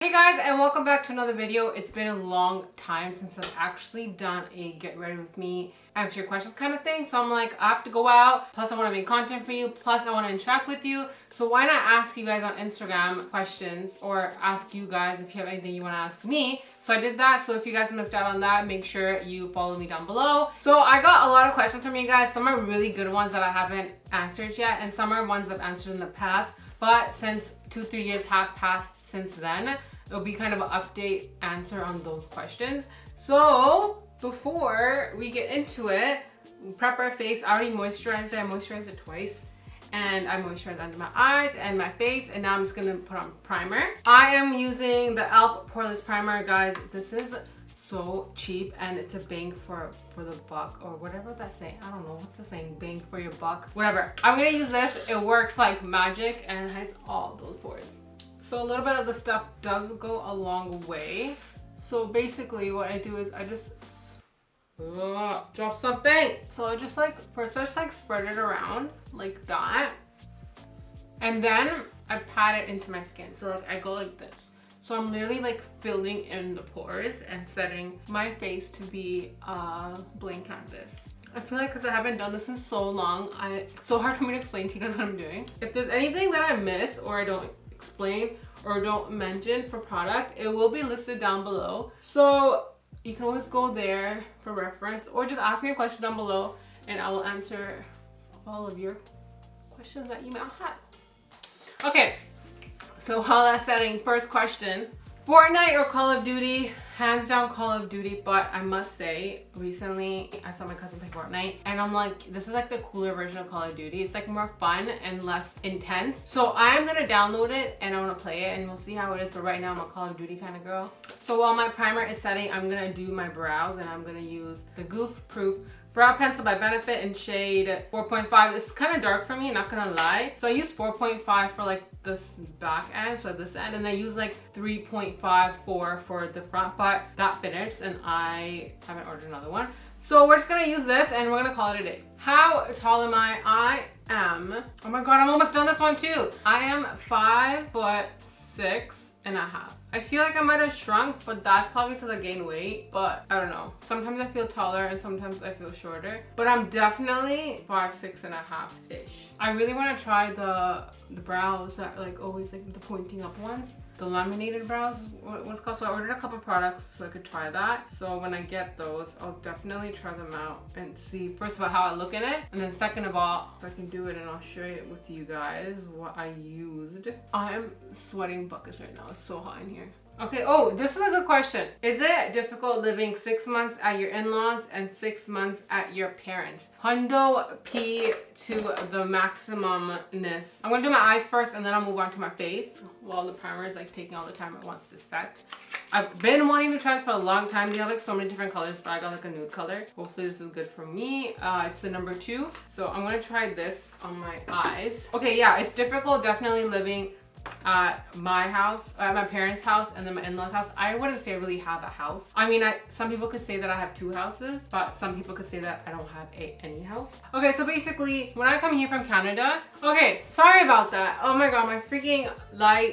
Hey guys, and welcome back to another video. It's been a long time since I've actually done a get ready with me, answer your questions kind of thing. So I'm like, I have to go out, plus I want to make content for you, plus I want to interact with you. So why not ask you guys on Instagram questions, or ask you guys if you have anything you want to ask me. So I did that. So if you guys missed out on that, make sure you follow me down below. So I got a lot of questions from you guys. Some are really good ones that I haven't answered yet, and some are ones I've answered in the past. But since 2-3 years have passed since then, it'll be kind of an update answer on those questions. So before we get into it, prep our face. I already moisturized it. I moisturized it twice. And I moisturized under my eyes and my face. And now I'm just gonna put on primer. I am using the e.l.f. Poreless Primer, guys. This is so cheap and it's a bang for the buck, or whatever that's saying. I don't know what's the saying, bang for your buck, whatever. I'm gonna use this. It works like magic and hides all those pores. So a little bit of the stuff does go a long way. So basically what I do is I just drop something. So I just first I just spread it around like that. And then I pat it into my skin. So I go like this. So I'm literally filling in the pores and setting my face to be a blank canvas. I feel like because I haven't done this in so long, it's so hard for me to explain to you guys what I'm doing. If there's anything that I miss or I don't explain or don't mention for product, it will be listed down below. So you can always go there for reference, or just ask me a question down below and I will answer all of your questions that you might have. Okay. So while that's setting, first question, Fortnite or Call of Duty? Hands down Call of Duty, but I must say, recently I saw my cousin play Fortnite and I'm like, this is the cooler version of Call of Duty. It's more fun and less intense. So I'm gonna download it and I wanna play it and we'll see how it is, but right now I'm a Call of Duty kind of girl. So while my primer is setting, I'm gonna do my brows and I'm gonna use the Goof Proof Brow Pencil by Benefit in shade 4.5. It's kind of dark for me, not gonna lie. So I use 4.5 for this back end, so this end, and I use 3.54 for the front, but that finished and I haven't ordered another one. So we're just gonna use this and we're gonna call it a day. How tall am I? I am, oh my god, I'm almost done this one too. I am 5'6.5". I feel like I might have shrunk, but that's probably because I gained weight, but I don't know. Sometimes I feel taller and sometimes I feel shorter, but I'm definitely 5'6.5"-ish. I really want to try the brows that are always the pointing up ones. The laminated brows, what's called. So I ordered a couple products so I could try that. So when I get those, I'll definitely try them out and see, first of all, how I look in it. And then second of all, if I can do it, and I'll share it with you guys what I used. I am sweating buckets right now. It's so hot in here. Okay, oh, this is a good question. Is it difficult living 6 months at your in-laws and 6 months at your parents? Hundo P to the maximumness. I'm gonna do my eyes first and then I'll move on to my face while the primer is taking all the time it wants to set. I've been wanting to try this for a long time. They have so many different colors, but I got a nude color. Hopefully this is good for me. It's the number 2. So I'm gonna try this on my eyes. Okay, yeah, it's difficult definitely living at my house, at my parents' house, and then my in-laws' house. I wouldn't say I really have a house. I mean, some people could say that I have 2 houses, but some people could say that I don't have any house. Okay, so basically, when I come here from Canada, okay, sorry about that. Oh my god, my freaking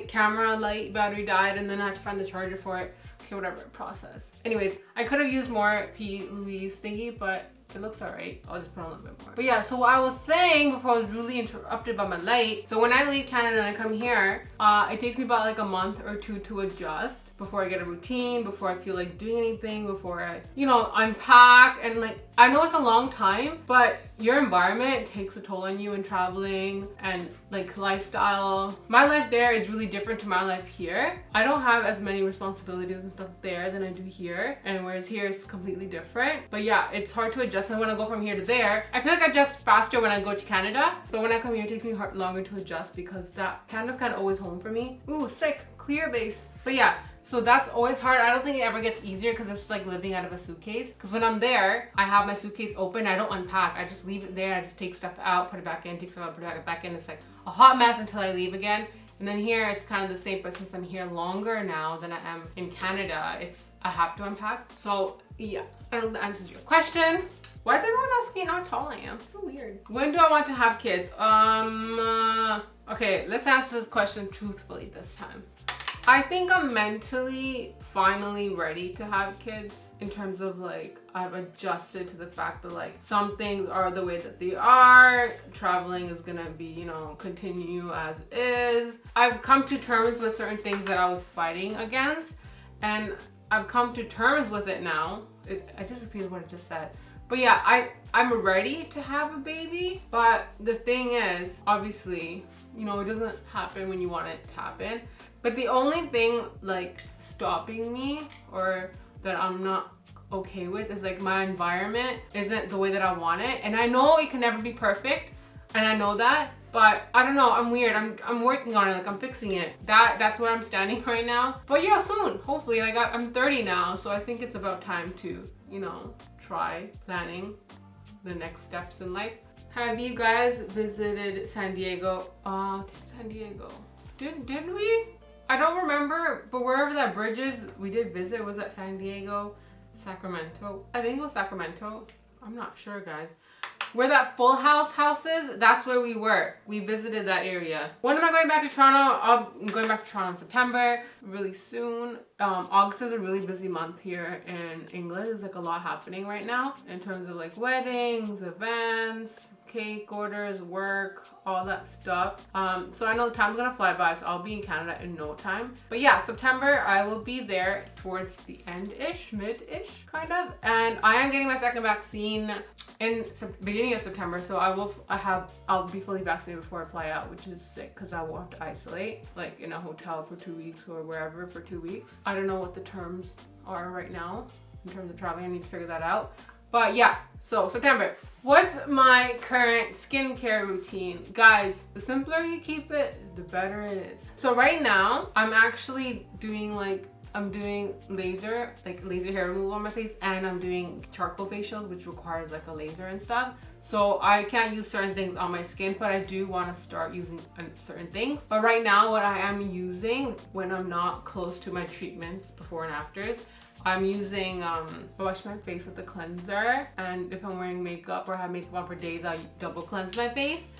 camera light battery died, and then I had to find the charger for it. Okay, whatever, process. Anyways, I could have used more Louise thingy, but it looks alright. I'll just put on a little bit more. But yeah, so what I was saying before I was rudely interrupted by my light. So when I leave Canada and I come here, it takes me about a month or 2 to adjust before I get a routine, before I feel like doing anything, before I, unpack. And I know it's a long time, but your environment takes a toll on you in traveling and lifestyle. My life there is really different to my life here. I don't have as many responsibilities and stuff there than I do here. And whereas here it's completely different. But yeah, it's hard to adjust. And when I go from here to there, I feel like I adjust faster when I go to Canada. But when I come here, it takes me longer to adjust because Canada's kind of always home for me. Ooh, sick, clear base. But yeah, so that's always hard. I don't think it ever gets easier because it's just living out of a suitcase. Because when I'm there, I have my suitcase open. I don't unpack. I just leave it there. I just take stuff out, put it back in, take stuff out, put it back in. It's a hot mess until I leave again. And then here it's kind of the same, but since I'm here longer now than I am in Canada, I have to unpack. So yeah, I don't know if that answers your question. Why is everyone asking how tall I am? So weird. When do I want to have kids? Okay, let's answer this question truthfully this time. I think I'm mentally finally ready to have kids, in terms of like I've adjusted to the fact that like some things are the way that they are. Traveling is gonna be, you know, continue as is. I've come to terms with certain things that I was fighting against, and I've come to terms with it now. I just repeated what I just said. But yeah, I'm ready to have a baby. But the thing is, obviously, you know, it doesn't happen when you want it to happen. But the only thing like stopping me, or that I'm not okay with, is like my environment isn't the way that I want it. And I know it can never be perfect, and I know that, but I don't know, I'm weird. I'm working on it, like I'm fixing it. That's where I'm standing right now. But yeah, soon, hopefully. Like I'm 30 now, so I think it's about time to, you know, try planning the next steps in life. Have you guys visited San Diego? San Diego. Did we? I don't remember, but wherever that bridge is, we did visit. Was that San Diego? Sacramento? I think it was Sacramento. I'm not sure, guys. Where that Full House is, that's where we were. We visited that area. When am I going back to Toronto? I'm going back to Toronto in September, really soon. August is a really busy month here in England. There's like a lot happening right now in terms of like weddings, events, cake orders, work, all that stuff. So I know time's gonna fly by, so I'll be in Canada in no time. But yeah, September, I will be there towards the end-ish, mid-ish, kind of. And I am getting my second vaccine in beginning of September, so I'll be fully vaccinated before I fly out, which is sick because I won't have to isolate, like in a hotel for 2 weeks or wherever for 2 weeks. I don't know what the terms are right now in terms of traveling. I need to figure that out. But yeah, so September. What's my current skincare routine? Guys, the simpler you keep it, the better it is. So right now, I'm actually doing laser hair removal on my face, and I'm doing charcoal facials, which requires like a laser and stuff. So I can't use certain things on my skin, but I do want to start using certain things. But right now, what I am using when I'm not close to my treatments before and afters, I'm using, I wash my face with a cleanser, and if I'm wearing makeup or have makeup on for days, I double cleanse my face.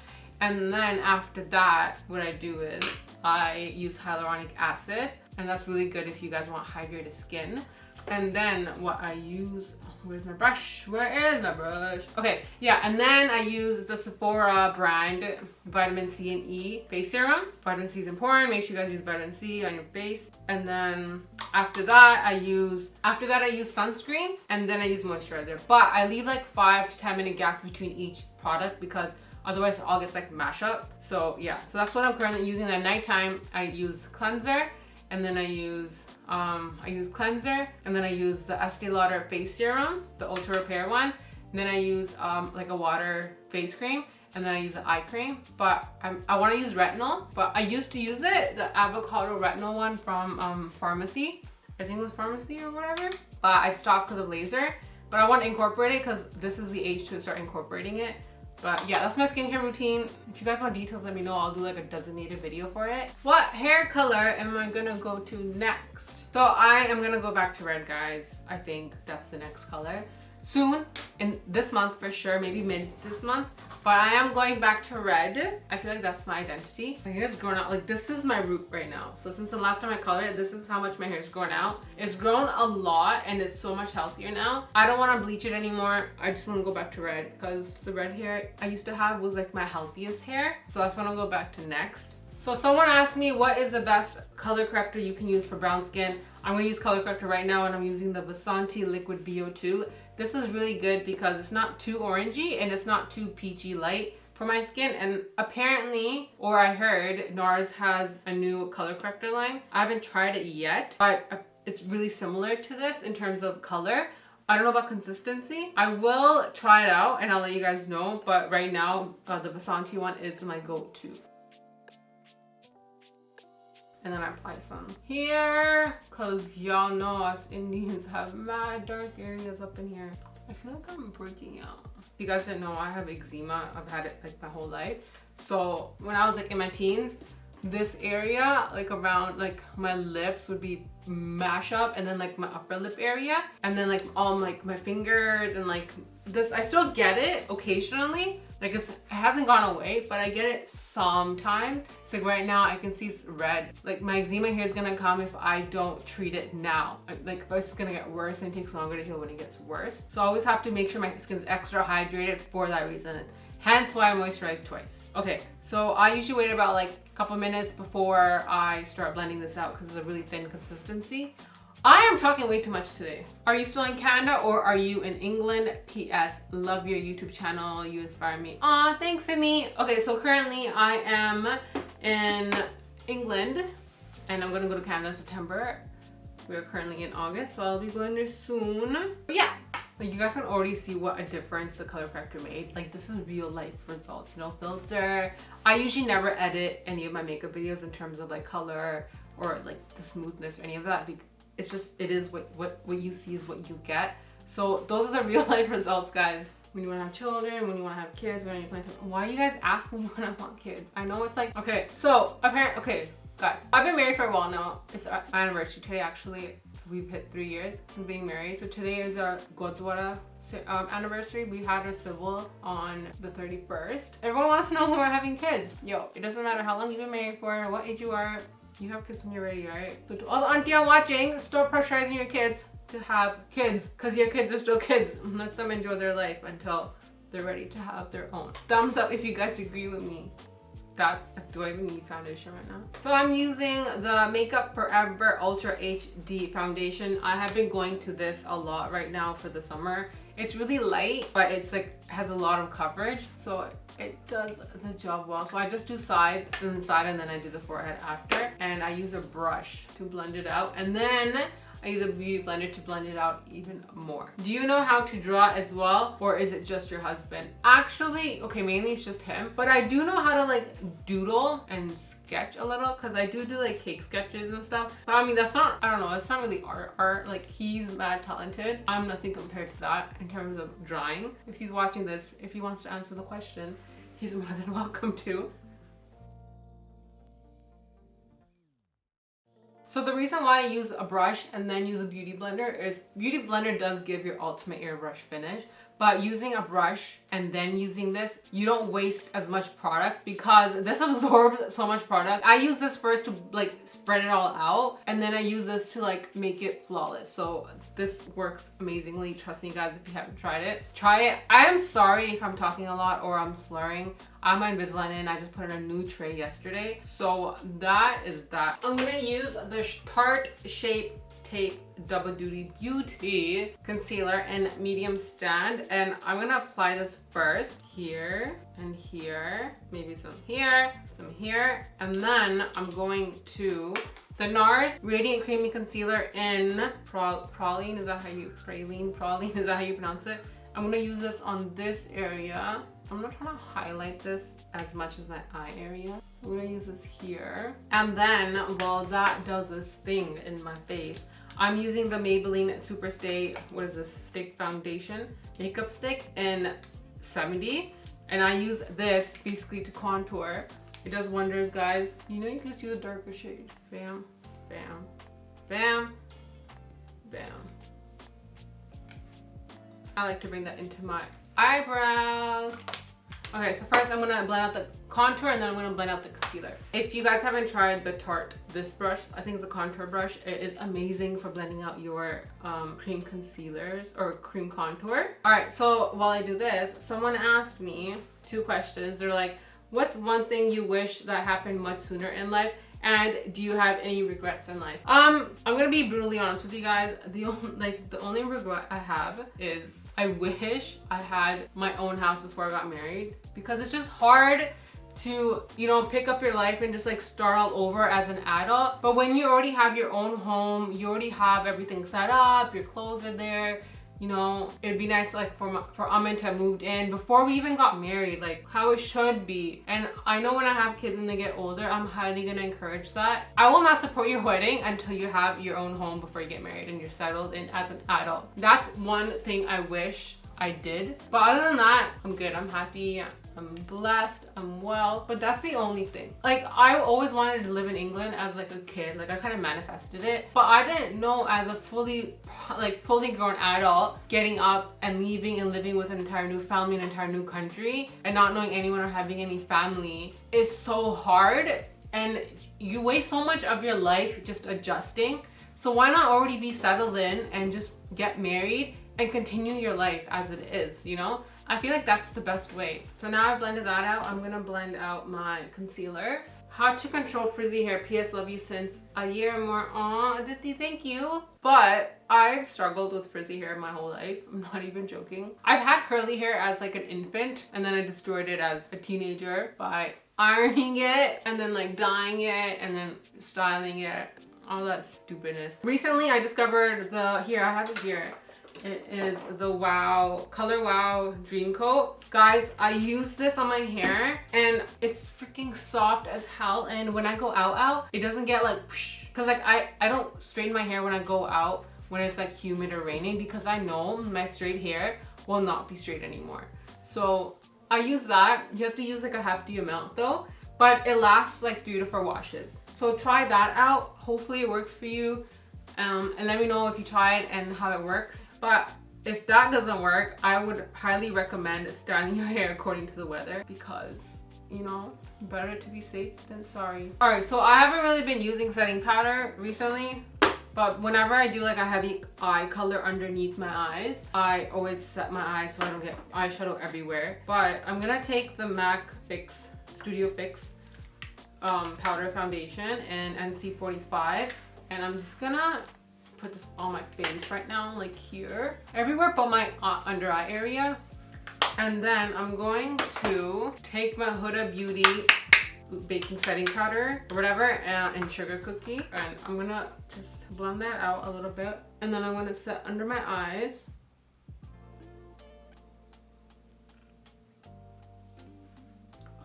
And then after that, what I do is I use hyaluronic acid, and that's really good if you guys want hydrated skin. And then what I use, where's my brush? Where is my brush? Okay, yeah, and then I use the Sephora brand vitamin C and E face serum. Vitamin C is important. Make sure you guys use vitamin C on your face. And then after that I use sunscreen, and then I use moisturizer. But I leave like 5 to 10 minute gaps between each product because otherwise it all gets like mash up. So yeah, so that's what I'm currently using. At nighttime I use cleanser, and then I use cleanser, and then I use the Estee Lauder face serum, the ultra repair one, and then I use like a water face cream, and then I use the eye cream. But I want to use retinol, but I used to use the avocado retinol one from Pharmacy. I think it was Pharmacy or whatever. But I stopped because of laser, but I want to incorporate it because this is the age to start incorporating it. But yeah, that's my skincare routine. If you guys want details, let me know. I'll do like a designated video for it. What hair color am I gonna go to next? So I am gonna go back to red, guys. I think that's the next color. Soon, in this month for sure, maybe mid this month. But I am going back to red. I feel like that's my identity. My hair's grown out. Like, this is my root right now. So since the last time I colored it, this is how much my hair's grown out. It's grown a lot, and it's so much healthier now. I don't want to bleach it anymore. I just want to go back to red because the red hair I used to have was like my healthiest hair. So that's what I'll go back to next. So someone asked me, what is the best color corrector you can use for brown skin? I'm going to use color corrector right now, and I'm using the Vasanti Liquid BO2. This is really good because it's not too orangey and it's not too peachy light for my skin. And apparently, or I heard, Nars has a new color corrector line. I haven't tried it yet, but it's really similar to this in terms of color. I don't know about consistency. I will try it out and I'll let you guys know. But right now, the Vasanti one is my go-to. And then I apply some here, cause y'all know us Indians have mad dark areas up in here. I feel like I'm breaking out. If you guys didn't know, I have eczema. I've had it like my whole life. So when I was like in my teens, this area, like around like my lips would be mash up, and then like my upper lip area, and then like all like my fingers, and like this, I still get it occasionally. Like it hasn't gone away, but I get it sometimes. It's like right now I can see it's red. Like my eczema here is gonna come if I don't treat it now. Like it's gonna get worse and it takes longer to heal when it gets worse. So I always have to make sure my skin's extra hydrated for that reason. Hence why I moisturize twice. Okay, so I usually wait about like a couple minutes before I start blending this out because it's a really thin consistency. I am talking way too much today. Are you still in Canada or are you in England? PS, love your YouTube channel. You inspire me. Aw, thanks, Sydney. Okay, so currently I am in England and I'm gonna go to Canada in September. We are currently in August, so I'll be going there soon. But yeah, like you guys can already see what a difference the color corrector made. Like this is real life results, no filter. I usually never edit any of my makeup videos in terms of like color or like the smoothness or any of that. It's just, it is what you see is what you get. So those are the real life results, guys. When you want to have children, when you want to have kids, when you plan to, why are you guys asking me when I want kids? I know it's like, okay, so apparently, okay, guys, I've been married for a while now. It's our anniversary today, actually. We've hit 3 years of being married. So today is our Gurdwara anniversary. We had our civil on the 31st. Everyone wants to know when we're having kids. Yo, it doesn't matter how long you've been married for, what age you are. You have kids when you're ready, right? So to all the auntie I'm watching, stop pressurizing your kids to have kids, because your kids are still kids. Let them enjoy their life until they're ready to have their own. Thumbs up if you guys agree with me. Do I even need foundation right now? So I'm using the Makeup Forever Ultra HD foundation. I have been going to this a lot right now for the summer. It's really light, but it's like has a lot of coverage, so it does the job well. So I just do side and then I do the forehead after, and I use a brush to blend it out, and then I use a beauty blender to blend it out even more. Do you know how to draw as well, or is it just your husband? Actually, okay, mainly it's just him, but I do know how to like doodle and sketch a little, because I do like cake sketches and stuff. But I mean, that's not, I don't know, it's not really art. Like he's mad talented. I'm nothing compared to that in terms of drawing. If he's watching this, if he wants to answer the question, he's more than welcome to. So the reason why I use a brush and then use a beauty blender is beauty blender does give your ultimate airbrush finish, but using a brush and then using this, you don't waste as much product because this absorbs so much product. I use this first to like spread it all out, and then I use this to like make it flawless. So this works amazingly. Trust me, guys, if you haven't tried it, try it. I am sorry if I'm talking a lot or I'm slurring. I have my Invisalign in. I just put in a new tray yesterday. So that is that. I'm gonna use the Tarte Shape Tape Double Duty Beauty Concealer in medium stand, and I'm gonna apply this first here and here, maybe some here, and then I'm going to the Nars Radiant Creamy Concealer in praline. Is that how you praline? Is that how you pronounce it? I'm gonna use this on this area. I'm not trying to highlight this as much as my eye area. I'm gonna use this here. And then while that does this thing in my face, I'm using the Maybelline Super Stay, what is this, stick foundation, makeup stick in 70. And I use this basically to contour. It does wonders, guys. You know, you can just use a darker shade. Bam, bam, bam, bam. I like to bring that into my eyebrows. Okay, so first I'm gonna blend out the contour and then I'm gonna blend out the concealer. If you guys haven't tried the Tarte, this brush, I think it's a contour brush. It is amazing for blending out your cream concealers or cream contour. All right, so while I do this, someone asked me 2 questions. They're like, what's one thing you wish that happened much sooner in life? And do you have any regrets in life? I'm gonna be brutally honest with you guys. The only regret I have is I wish I had my own house before I got married, because it's just hard to, you know, pick up your life and just like start all over as an adult. But when you already have your own home, you already have everything set up, your clothes are there, you know, it'd be nice like for Amin to have moved in before we even got married, like how it should be. And I know when I have kids and they get older, I'm highly gonna encourage that. I will not support your wedding until you have your own home before you get married and you're settled in as an adult. That's one thing I wish I did. But other than that, I'm good. I'm happy. I'm blessed, I'm well, but that's the only thing. Like, I always wanted to live in England as like a kid. Like, I kind of manifested it, but I didn't know as a fully grown adult, getting up and leaving and living with an entire new family, an entire new country, and not knowing anyone or having any family is so hard, and you waste so much of your life just adjusting. So why not already be settled in and just get married and continue your life as it is, you know? I feel like that's the best way. So now I've blended that out, I'm gonna blend out my concealer. How to control frizzy hair. P.S. Love you since a year or more. Aw, Aditi, thank you. But I've struggled with frizzy hair my whole life. I'm not even joking. I've had curly hair as like an infant, and then I destroyed it as a teenager by ironing it and then like dyeing it and then styling it. All that stupidness. Recently I discovered here, I have it here. It is the Color Wow Dream Coat. Guys, I use this on my hair and it's freaking soft as hell, and when I go out, it doesn't get like, cause like I don't straighten my hair when I go out when it's like humid or raining, because I know my straight hair will not be straight anymore. So I use that. You have to use like a hefty amount though, but it lasts like 3 to 4 washes. So try that out. Hopefully it works for you. And let me know if you try it and how it works. But if that doesn't work, I would highly recommend styling your hair according to the weather, because, you know, better to be safe than sorry. Alright, so I haven't really been using setting powder recently, but whenever I do like a heavy eye color underneath my eyes, I always set my eyes so I don't get eyeshadow everywhere. But I'm gonna take the MAC Fix Studio Fix powder foundation in NC45, and I'm just gonna put this on my face right now, like here, everywhere but my under eye area. And then I'm going to take my Huda Beauty baking setting powder or whatever and sugar cookie, and I'm gonna just blend that out a little bit, and then I'm gonna set under my eyes.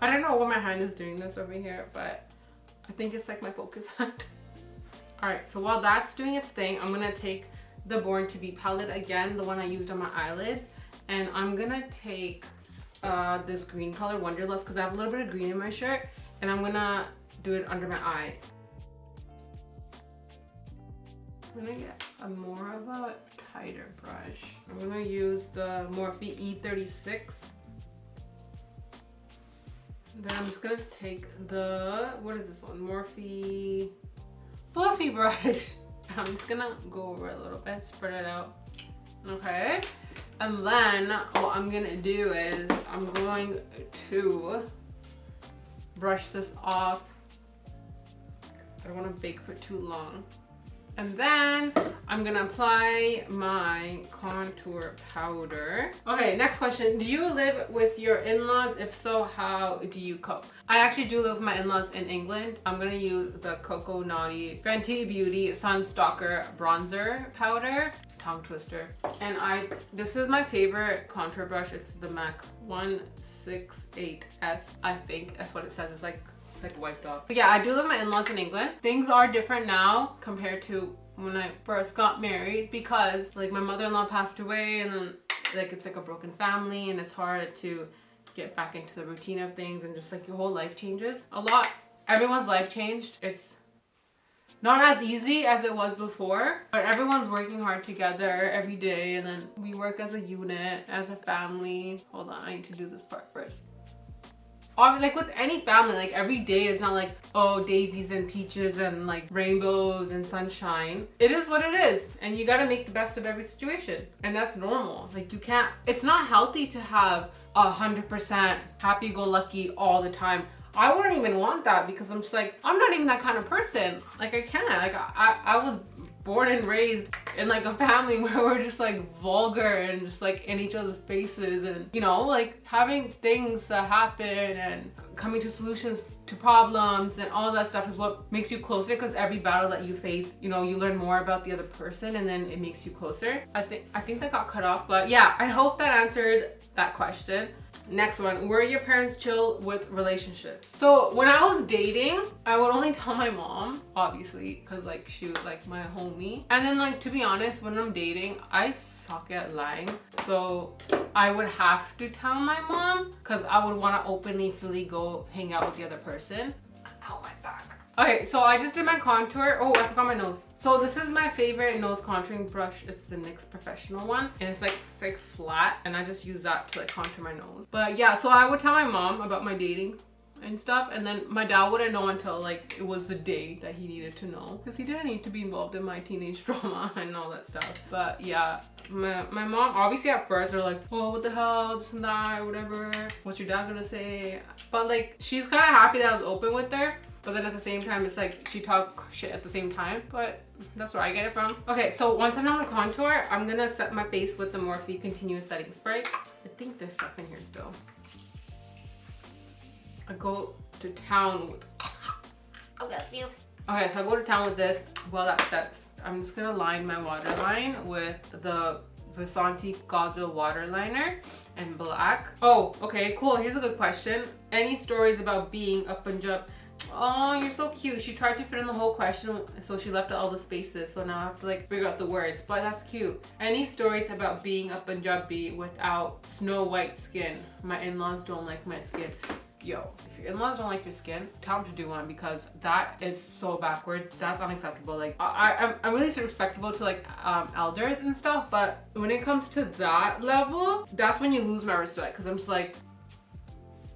I don't know what my hand is doing this over here, but I think it's like my focus hand. Alright, so while that's doing its thing, I'm gonna take the Born to Be palette again, the one I used on my eyelids, and I'm gonna take this green color, Wonderlust, because I have a little bit of green in my shirt, and I'm gonna do it under my eye. I'm gonna get a more of a tighter brush. I'm gonna use the Morphe E36. Then I'm just gonna take the, what is this one? Morphe Fluffy brush. I'm just gonna go over a little bit, spread it out. Okay. And then what I'm gonna do is I'm going to brush this off. I don't want to bake for too long. And then I'm gonna apply my contour powder. Okay, next question. Do you live with your in-laws? If so, how do you cope? I actually do live with my in-laws in England. I'm gonna use the Coco Naughty Fenty Beauty Sun Stalk'r bronzer powder. Tongue twister. And this is my favorite contour brush. It's the MAC 168S. I think that's what it says. It's like wiped off. But yeah, I do live with my in-laws in England. Things are different now compared to when I first got married, because like my mother-in-law passed away, and then like it's like a broken family, and it's hard to get back into the routine of things, and just like your whole life changes a lot. Everyone's life changed. It's not as easy as it was before, but everyone's working hard together every day, and then we work as a unit, as a family. Hold on, I need to do this part first. Like with any family, like every day is not like, oh, daisies and peaches and like rainbows and sunshine. It is what it is, and you gotta make the best of every situation, and that's normal. Like you can't, it's not healthy to have 100% happy-go-lucky all the time. I wouldn't even want that, because I'm just like, I'm not even that kind of person. Like I can't, like I was born and raised in like a family where we're just like vulgar and just like in each other's faces, and you know, like having things that happen and coming to solutions to problems and all that stuff is what makes you closer, because every battle that you face, you know, you learn more about the other person and then it makes you closer. I think that got cut off, but yeah, I hope that answered that question. Next one, were your parents chill with relationships? So when I was dating, I would only tell my mom, obviously, because like she was like my homie. And then like, to be honest, when I'm dating, I suck at lying. So I would have to tell my mom because I would want to openly, freely go hang out with the other person. Ow, my back. Okay, so I just did my contour. Oh, I forgot my nose. So this is my favorite nose contouring brush. It's the NYX Professional one. And it's like flat. And I just use that to like contour my nose. But yeah, so I would tell my mom about my dating and stuff. And then my dad wouldn't know until like it was the day that he needed to know. Because he didn't need to be involved in my teenage drama and all that stuff. But yeah, my mom, obviously at first they're like, oh, what the hell, this and that, whatever. What's your dad gonna say? But like, she's kind of happy that I was open with her. But then at the same time, it's like she talk shit at the same time, but that's where I get it from. Okay, so once I'm done the contour, I'm gonna set my face with the Morphe Continuous Setting Spray. I think there's stuff in here still. I go to town with, oh, that's you. Okay, so I go to town with this while that sets. I'm just gonna line my waterline with the Vasanti Kajal waterliner in black. Oh, okay, cool. Here's a good question. Any stories about being a Punjab? Oh, you're so cute. She tried to fit in the whole question, so she left out all the spaces. So now I have to like figure out the words, but that's cute. Any stories about being a Punjabi without snow white skin? My in-laws don't like my skin. Yo, if your in-laws don't like your skin, tell them to do one, because that is so backwards. That's unacceptable. Like I'm really respectable to like elders and stuff, but when it comes to that level, that's when you lose my respect, because I'm just like,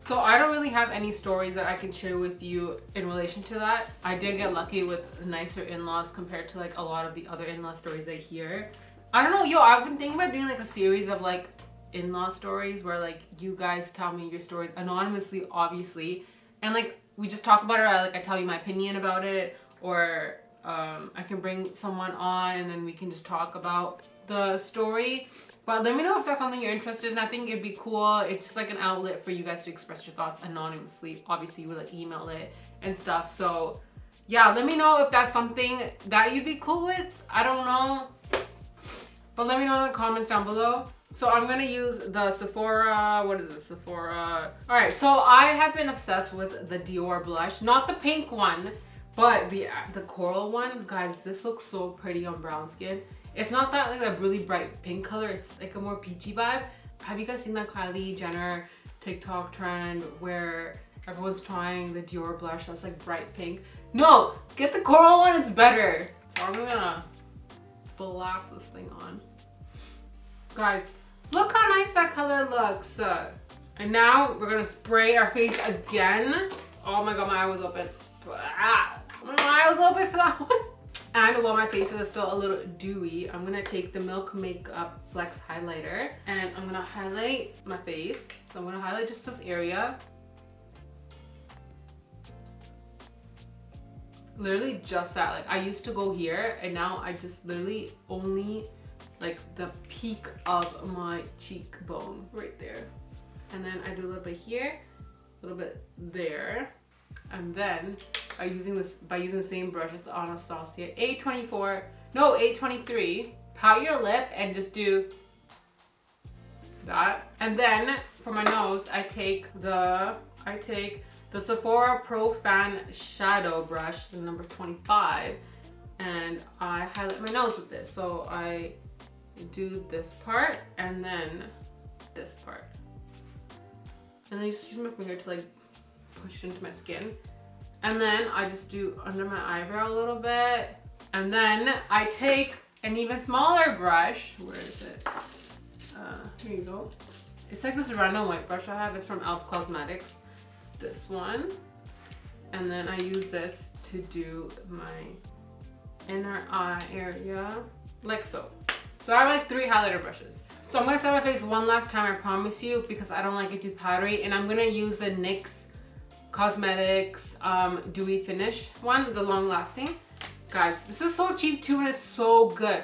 so I don't really have any stories that I can share with you in relation to that. I did get lucky with nicer in-laws compared to like a lot of the other in-law stories I hear. I don't know, yo, I've been thinking about doing like a series of like in-law stories where like you guys tell me your stories anonymously, obviously, and like we just talk about it, or like I tell you my opinion about it, or I can bring someone on and then we can just talk about the story. But let me know if that's something you're interested in. I think it'd be cool. It's just like an outlet for you guys to express your thoughts anonymously. Obviously, you would like email it and stuff. So yeah, let me know if that's something that you'd be cool with. I don't know. But let me know in the comments down below. So I'm gonna use the Sephora, what is it, Sephora? All right, so I have been obsessed with the Dior blush. Not the pink one, but the coral one. Guys, this looks so pretty on brown skin. It's not that like a really bright pink color. It's like a more peachy vibe. Have you guys seen that Kylie Jenner TikTok trend where everyone's trying the Dior blush that's like bright pink? No, get the coral one, it's better. So I'm gonna blast this thing on. Guys, look how nice that color looks. And now we're gonna spray our face again. Oh my God, my eye was open. Ah, my eye was open for that one. And while my face is still a little dewy, I'm gonna take the Milk Makeup Flex highlighter and I'm gonna highlight my face. So I'm gonna highlight just this area. Literally just that. Like I used to go here and now I just literally only like the peak of my cheekbone right there. And then I do a little bit here, a little bit there. And then by using the same brush as the Anastasia A23, pat your lip and just do that. And then for my nose, I take the Sephora Pro Fan Shadow Brush, the number 25, and I highlight my nose with this. So I do this part and then this part. And then I just use my finger to like push it into my skin. And then I just do under my eyebrow a little bit. And then I take an even smaller brush. Where is it? Here you go. It's like this random white brush I have. It's from e.l.f. Cosmetics. It's this one. And then I use this to do my inner eye area, like so. So I have like 3 highlighter brushes. So I'm gonna set my face one last time, I promise you, because I don't like it too powdery. And I'm gonna use the NYX Cosmetics Dewy Finish one, the long lasting. Guys, this is so cheap too and it's so good.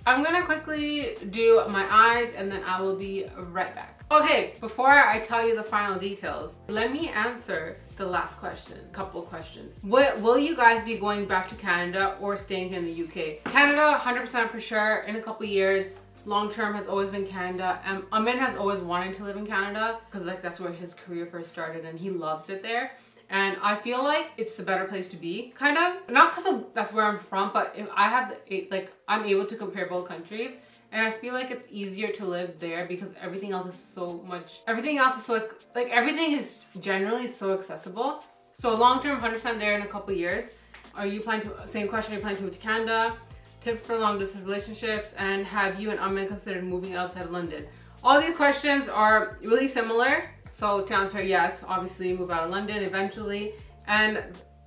I'm gonna quickly do my eyes and then I will be right back. Okay, before I tell you the final details, let me answer the last question, couple questions. Will you guys be going back to Canada or staying here in the UK? Canada, 100% for sure, in a couple years. Long term has always been Canada. Amin has always wanted to live in Canada because like that's where his career first started and he loves it there. And I feel like it's the better place to be, kind of. Not because that's where I'm from, but if I have, like, I'm able to compare both countries. And I feel like it's easier to live there because everything else is so, like, everything is generally so accessible. So long-term, 100% there in a couple years. Are you planning to, same question, are you planning to move to Canada? Tips for long-distance relationships, and have you and Amin considered moving outside of London? All these questions are really similar. So to answer, yes, obviously move out of London eventually. And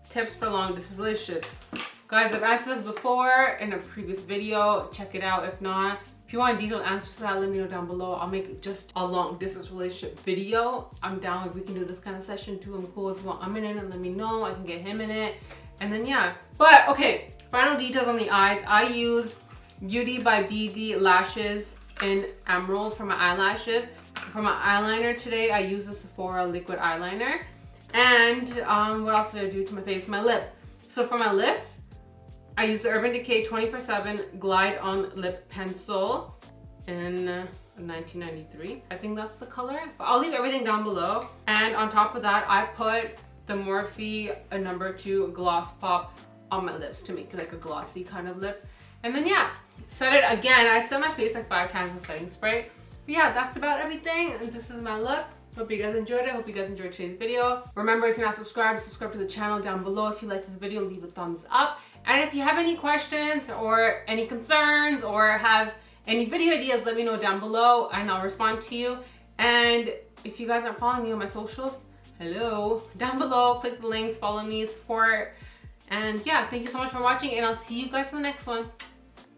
tips for long-distance relationships. Guys, I've answered this before in a previous video. Check it out if not. If you want detailed answers to that, let me know down below. I'll make just a long-distance relationship video. I'm down if we can do this kind of session too. I'm cool if you want Amin in it, let me know. I can get him in it. And then yeah. But okay, final details on the eyes. I used Beauty by BD lashes in Emerald for my eyelashes. For my eyeliner today, I used a Sephora liquid eyeliner. And what else did I do to my face? My lip. So for my lips, I used the Urban Decay 24/7 Glide On Lip Pencil in 1993. I think that's the color. But I'll leave everything down below. And on top of that, I put the Morphe No. 2 Gloss Pop on my lips to make it like a glossy kind of lip. And then yeah, set it again. I set my face like 5 times with setting spray. But yeah, that's about everything. And this is my look. Hope you guys enjoyed it. Hope you guys enjoyed today's video. Remember, if you're not subscribed, subscribe to the channel down below. If you like this video, leave a thumbs up. And if you have any questions or any concerns or have any video ideas, let me know down below and I'll respond to you. And if you guys aren't following me on my socials, hello, down below, click the links, follow me, support. And yeah, thank you so much for watching and I'll see you guys for the next one.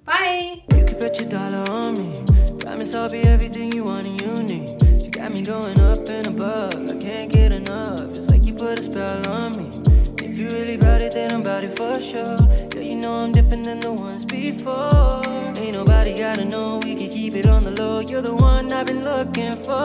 Bye! You can put your dollar on me. Promise I'll be everything you want and you need. You got me going up and above. I can't get enough. It's like you put a spell on me. If you really bout it, then I'm bout it for sure. Yeah, you know I'm different than the ones before. Ain't nobody gotta know. We can keep it on the low. You're the one I've been looking for.